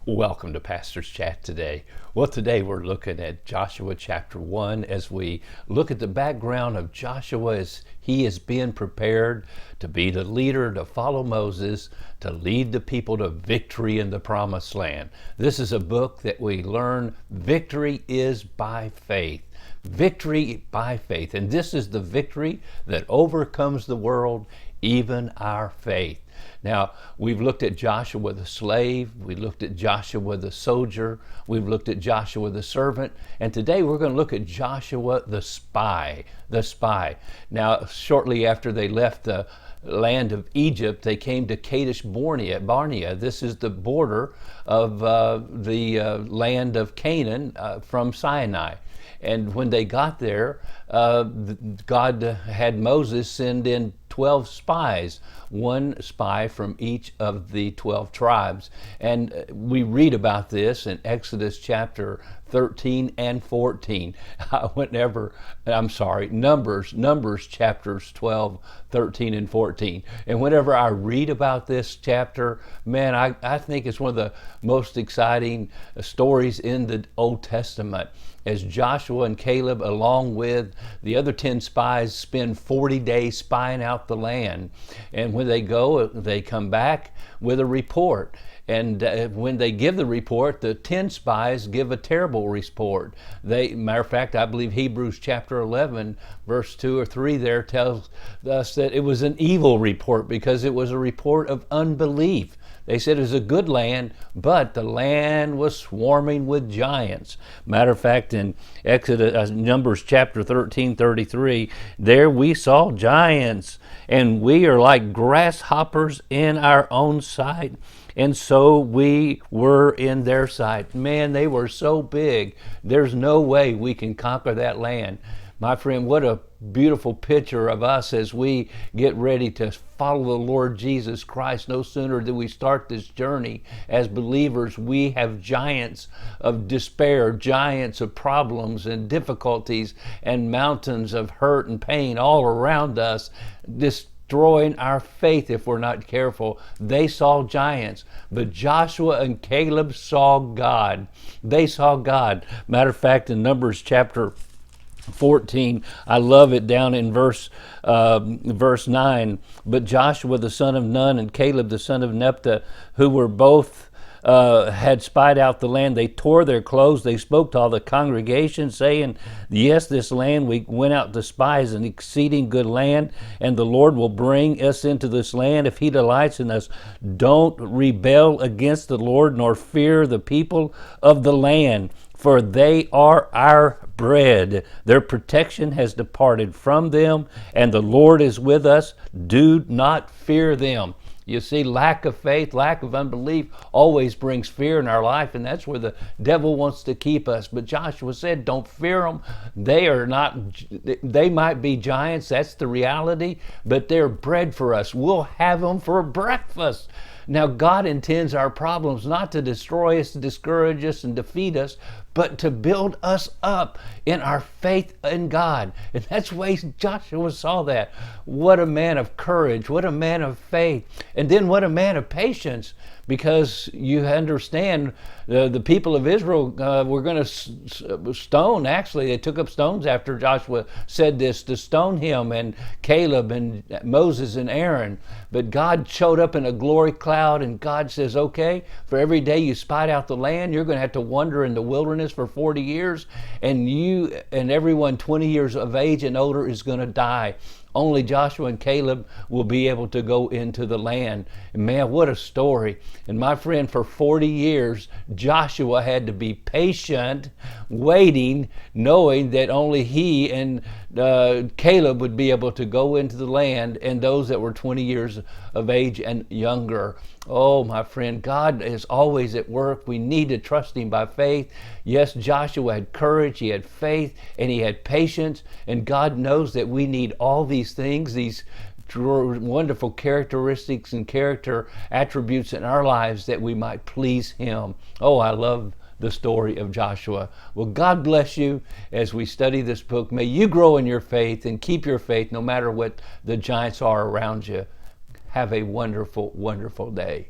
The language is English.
Welcome to Pastor's Chat today. Well, today we're looking at Joshua chapter 1 as we look at the background of Joshua as he is being prepared to be the leader, to follow Moses, to lead the people to victory in the promised land. This is a book that we learn victory is by faith. Victory by faith. And this is the victory that overcomes the world, even our faith. Now, we've looked at Joshua the slave, we looked at Joshua the soldier, we've looked at Joshua the servant, and today we're going to look at Joshua the spy, Now, shortly after they left the land of Egypt, they came to Kadesh Barnea. This is the border of the land of Canaan from Sinai. And when they got there, God had Moses send in 12 spies, one spy from each of the 12 tribes. And we read about this in Exodus chapter 13 and 14. Numbers chapters 12, 13, and 14. And whenever I read about this chapter, man, I think it's one of the most exciting stories in the Old Testament, as Joshua and Caleb, along with the other 10 spies, spend 40 days spying out the land. And when they go, they come back with a report. And when they give the report, the 10 spies give a terrible report. Matter of fact, I believe Hebrews chapter 11, verse 2 or 3 there tells us that it was an evil report because it was a report of unbelief. They said it was a good land, but the land was swarming with giants. Matter of fact, in Numbers chapter 13, 33, there we saw giants, and we are like grasshoppers in our own sight. And so we were in their sight. Man, they were so big. There's no way we can conquer that land. My friend, what a beautiful picture of us as we get ready to follow the Lord Jesus Christ. No sooner do we start this journey as believers, we have giants of despair, giants of problems and difficulties, and mountains of hurt and pain all around us, destroying our faith if we're not careful. They saw giants, but Joshua and Caleb saw God. They saw God. Matter of fact, in Numbers chapter 14, I love it down in verse 9. But Joshua the son of Nun and Caleb the son of Nephtah, who were both had spied out the land, they tore their clothes. They spoke to all the congregation, saying, "Yes, this land we went out to spy is an exceeding good land, and the Lord will bring us into this land if he delights in us. Don't rebel against the Lord, nor fear the people of the land, for they are our bread. Their protection has departed from them, and the Lord is with us. Do not fear them." You see, lack of faith, lack of unbelief always brings fear in our life, and that's where the devil wants to keep us. But Joshua said, don't fear them. They might be giants, that's the reality, but they're bread for us. We'll have them for breakfast. Now, God intends our problems not to destroy us, to discourage us, and defeat us, but to build us up in our faith in God. And that's the way Joshua saw that. What a man of courage, what a man of faith, and then what a man of patience, because you understand the people of Israel were going to stone. Actually, they took up stones after Joshua said this to stone him and Caleb and Moses and Aaron. But God showed up in a glory cloud, and God says, okay, for every day you spied out the land, you're going to have to wander in the wilderness for 40 years, and you and everyone 20 years of age and older is going to die. Only Joshua and Caleb will be able to go into the land. And man, what a story. And my friend, for 40 years, Joshua had to be patient, waiting, knowing that only he and Caleb would be able to go into the land, and those that were 20 years of age and younger. Oh, my friend, God is always at work. We need to trust him by faith. Yes, Joshua had courage, he had faith, and he had patience, and God knows that we need all these things, these wonderful characteristics and character attributes in our lives, that we might please him. Oh, I love the story of Joshua. Well, God bless you as we study this book. May you grow in your faith and keep your faith no matter what the giants are around you. Have a wonderful, wonderful day.